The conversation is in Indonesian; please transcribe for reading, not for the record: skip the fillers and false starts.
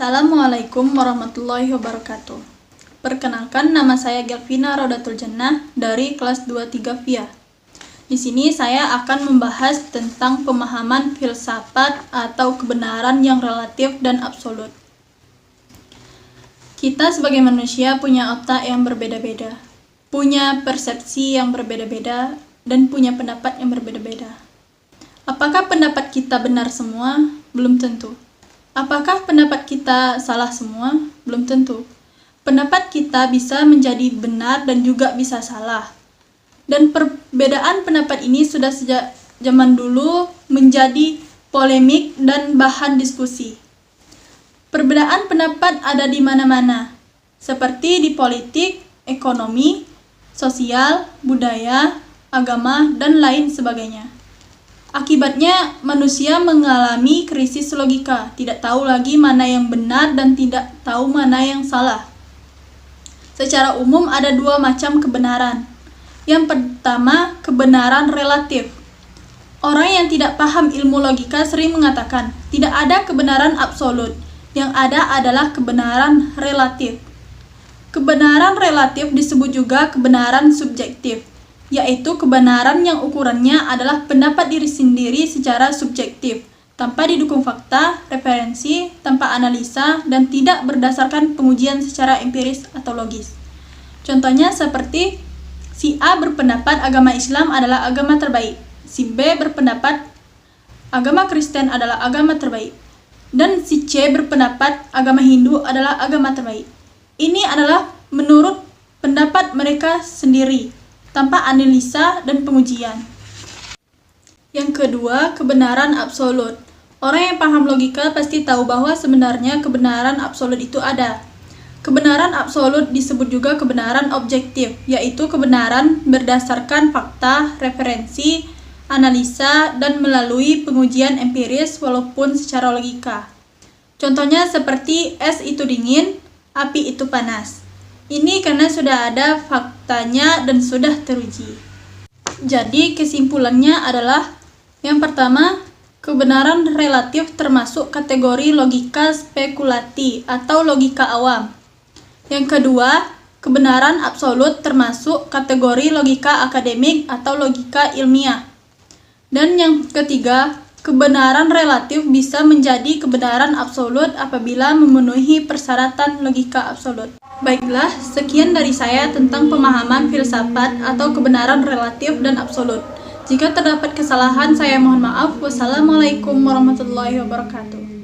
Assalamualaikum warahmatullahi wabarakatuh. Perkenalkan, nama saya Gelvina Rodatul Jannah dari kelas 23 VIA. Di sini saya akan membahas tentang pemahaman filsafat atau kebenaran yang relatif dan absolut. Kita sebagai manusia punya otak yang berbeda-beda, punya persepsi yang berbeda-beda, dan punya pendapat yang berbeda-beda. Apakah pendapat kita benar semua? Belum tentu. Apakah pendapat kita salah semua? Belum tentu. Pendapat kita bisa menjadi benar dan juga bisa salah. Dan perbedaan pendapat ini sudah sejak zaman dulu menjadi polemik dan bahan diskusi. Perbedaan pendapat ada di mana-mana, seperti di politik, ekonomi, sosial, budaya, agama, dan lain sebagainya. Akibatnya, manusia mengalami krisis logika, tidak tahu lagi mana yang benar dan tidak tahu mana yang salah. Secara umum ada dua macam kebenaran. Yang pertama, kebenaran relatif. Orang yang tidak paham ilmu logika sering mengatakan, tidak ada kebenaran absolut, yang ada adalah kebenaran relatif. Kebenaran relatif disebut juga kebenaran subjektif, yaitu kebenaran yang ukurannya adalah pendapat diri sendiri secara subjektif, tanpa didukung fakta, referensi, tanpa analisa, dan tidak berdasarkan pengujian secara empiris atau logis. Contohnya seperti, si A berpendapat agama Islam adalah agama terbaik, si B berpendapat agama Kristen adalah agama terbaik, dan si C berpendapat agama Hindu adalah agama terbaik. Ini adalah menurut pendapat mereka sendiri, tanpa analisa dan pengujian. Yang kedua, kebenaran absolut. Orang yang paham logika pasti tahu bahwa sebenarnya kebenaran absolut itu ada. Kebenaran absolut disebut juga kebenaran objektif, yaitu kebenaran berdasarkan fakta, referensi, analisa, dan melalui pengujian empiris walaupun secara logika. Contohnya seperti es itu dingin, api itu panas. Ini karena sudah ada faktanya dan sudah teruji. Jadi kesimpulannya adalah, yang pertama, kebenaran relatif termasuk kategori logika spekulasi atau logika awam. Yang kedua, kebenaran absolut termasuk kategori logika akademik atau logika ilmiah. Dan yang ketiga, kebenaran relatif bisa menjadi kebenaran absolut apabila memenuhi persyaratan logika absolut. Baiklah, sekian dari saya tentang pemahaman filsafat atau kebenaran relatif dan absolut. Jika terdapat kesalahan, saya mohon maaf. Wassalamualaikum warahmatullahi wabarakatuh.